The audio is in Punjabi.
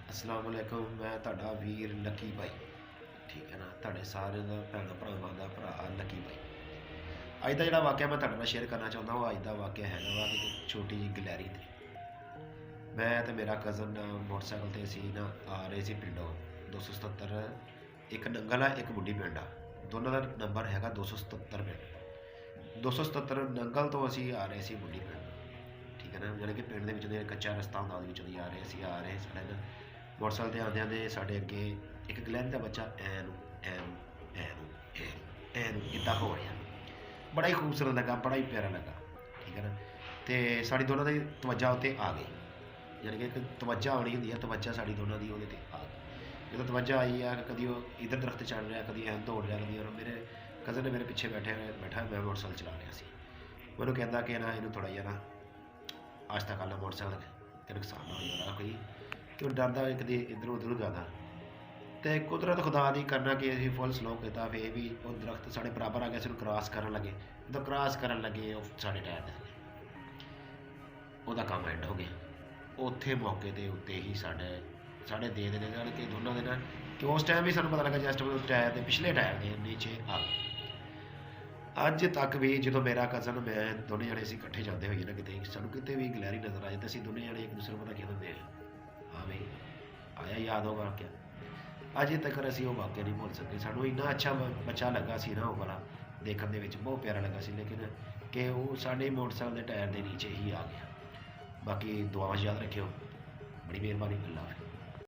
अस्सलाम वालेकुम। मैं ਤੁਹਾਡਾ ਵੀਰ ਲੱਕੀ ਭਾਈ, ਠੀਕ ਹੈ ਨਾ। ਤੁਹਾਡੇ ਸਾਰਿਆਂ ਦਾ ਭੈਣਾਂ ਭਰਾਵਾਂ ਦਾ ਭਰਾ ਲੱਕੀ ਭਾਈ। ਅੱਜ ਦਾ ਜਿਹੜਾ ਵਾਕਿਆ ਮੈਂ ਤੁਹਾਡੇ ਨਾਲ ਸ਼ੇਅਰ ਕਰਨਾ ਚਾਹੁੰਦਾ ਉਹ ਅੱਜ ਦਾ ਵਾਕਿਆ ਹੈਗਾ ਵਾ ਕਿ ਇੱਕ ਛੋਟੀ ਜਿਹੀ ਗਲੈਰੀ ਤੇ ਮੈਂ ਤੇ ਮੇਰਾ ਕਜ਼ਨ ਮੋਟਰਸਾਈਕਲ ਤੇ ਅਸੀਂ ਨਾ ਆ ਰਹੇ ਸੀ ਪਿੰਡੋਂ 277। ਇੱਕ ਨੰਗਲ ਆ, ਇੱਕ ਬੁੱਢੀ ਪਿੰਡ ਆ। ਦੋਨਾਂ ਦਾ ਨੰਬਰ ਹੈਗਾ 277 ਪਿੰਡ। 277 ਨੰਗਲ ਤੋਂ ਅਸੀਂ ਆ ਰਹੇ ਸੀ ਬੁੱਢੀ ਪਿੰਡ, ਠੀਕ ਹੈ ਨਾ। ਜਾਣੀ ਕਿ ਪਿੰਡ ਦੇ ਵਿੱਚੋਂ ਦੀ ਕੱਚਾ ਰਸਤਾ ਹੁੰਦਾ, ਉਹਦੇ ਵਿੱਚੋਂ ਦੀ ਆ ਰਹੇ ਅਸੀਂ ਆ ਰਹੇ ਸਾਡੇ ਨਾ ਮੋਟਰਸਾਈਕਲ 'ਤੇ ਆਉਂਦਿਆਂ ਦੇ ਸਾਡੇ ਅੱਗੇ ਇੱਕ ਗਲੈਰੀ ਦਾ ਬੱਚਾ ਐਨ ਇੱਦਾਂ ਹੋ ਰਿਹਾ। ਬੜਾ ਹੀ ਖੂਬਸੂਰਤ ਲੱਗਾ, ਬੜਾ ਹੀ ਪਿਆਰਾ ਲੱਗਾ, ਠੀਕ ਹੈ ਨਾ। ਅਤੇ ਸਾਡੀ ਦੋਨਾਂ ਦੀ ਤਵੱਜਾ ਉੱਤੇ ਆ ਗਈ, ਜਾਣੀ ਕਿ ਇੱਕ ਤਵੱਜਾ ਆਉਣੀ ਹੁੰਦੀ ਹੈ, ਤਵੱਜਾ ਸਾਡੀ ਦੋਨਾਂ ਦੀ ਉਹਦੇ 'ਤੇ ਆ ਗਈ। ਜਦੋਂ ਤਵੱਜਾ ਆਈ ਆ, ਕਦੀ ਉਹ ਇੱਧਰ ਦਰਖਤ ਚੜ੍ਹ ਰਿਹਾ, ਕਦੀ ਐਨ ਦੌੜ ਰਿਹਾ, ਕਦੀ ਉਹ ਮੇਰੇ ਕਜ਼ਨ ਨੇ ਮੇਰੇ ਪਿੱਛੇ ਬੈਠਾ ਮੈਂ ਮੋਟਰਸਾਈਕਲ ਚਲਾ ਰਿਹਾ ਸੀ। ਮੈਨੂੰ ਕਹਿੰਦਾ ਕਿ ਨਾ ਇਹਨੂੰ ਥੋੜ੍ਹਾ ਜਿਹਾ ਨਾ ਆਸਤਾ ਕਰ ਲਾ ਮੋਟਰਸਾਈਕਲ ਤੇ ਨੁਕਸਾਨ ਨਾ ਹੋ ਜਾਣਾ ਕੋਈ, ਕਿ ਉਹ ਡਰਦਾ ਕਦੇ ਇੱਧਰੋਂ ਉੱਧਰੋਂ ਜ਼ਿਆਦਾ। ਅਤੇ ਕੁਦਰਤ ਖੁਦਾ ਦੀ ਕਰਨਾ ਕਿ ਅਸੀਂ ਫੁੱਲ ਸਲੋ ਕੀਤਾ, ਫਿਰ ਵੀ ਉਹ ਦਰਖਤ ਸਾਡੇ ਬਰਾਬਰ ਆ ਗਿਆ, ਅਸੀਂ ਉਹਨੂੰ ਕ੍ਰਾਸ ਕਰਨ ਲੱਗੇ। ਜਦੋਂ ਕ੍ਰਾਸ ਕਰਨ ਲੱਗੇ ਉਹ ਸਾਡੇ ਟਾਇਰ ਦੇ ਉਹਦਾ ਕੰਮ ਐਂਡ ਹੋ ਗਿਆ। ਉੱਥੇ ਮੌਕੇ ਦੇ ਉੱਤੇ ਹੀ ਸਾਡੇ ਦੇ ਨਾਲ ਕਿ ਦੋਨਾਂ ਦੇ ਨਾਲ ਕਿ ਉਸ ਟਾਈਮ ਵੀ ਸਾਨੂੰ ਪਤਾ ਲੱਗਾ ਜਸਟ ਟਾਇਰ ਦੇ ਪਿਛਲੇ ਟਾਇਰ ਦੇ ਨੀਚੇ ਆ ਗਏ। ਅੱਜ ਤੱਕ ਵੀ ਜਦੋਂ ਮੇਰਾ ਕਜ਼ਨ ਮੈਂ ਦੋਨੇ ਜਣੇ ਅਸੀਂ ਇਕੱਠੇ ਜਾਂਦੇ ਹੋਈਏ ਨਾ ਕਿਤੇ, ਸਾਨੂੰ ਕਿਤੇ ਵੀ ਗਲੈਰੀ ਨਜ਼ਰ ਆ ਜਾਏ ਤਾਂ ਅਸੀਂ ਦੋਨੇ ਜਣੇ ਇੱਕ ਦੂਸਰੇ ਨੂੰ ਪਤਾ ਕੀ ਦਿੰਦੇ ਹਾਂ ਬਈ ਆਇਆ ਯਾਦ ਉਹ ਵਾਕਿਆ। ਅਜੇ ਤੱਕ ਅਸੀਂ ਉਹ ਵਾਕਿਆ ਨਹੀਂ ਭੁੱਲ ਸਕਦੇ। ਸਾਨੂੰ ਇੰਨਾ ਅੱਛਾ ਬੱਚਾ ਲੱਗਾ ਸੀ ਨਾ ਉਹ ਵਾਲਾ, ਦੇਖਣ ਦੇ ਵਿੱਚ ਬਹੁਤ ਪਿਆਰਾ ਲੱਗਾ ਸੀ, ਲੇਕਿਨ ਕਿ ਉਹ ਸਾਡੇ ਮੋਟਰਸਾਈਕਲ ਦੇ ਟਾਇਰ ਦੇ ਨੀਚੇ ਹੀ ਆ ਗਿਆ। ਬਾਕੀ ਦੁਆਵਾਂ ਯਾਦ ਰੱਖਿਓ। ਬੜੀ ਮਿਹਰਬਾਨੀ, ਅੱਲਾ ਹਾਫਿਜ਼।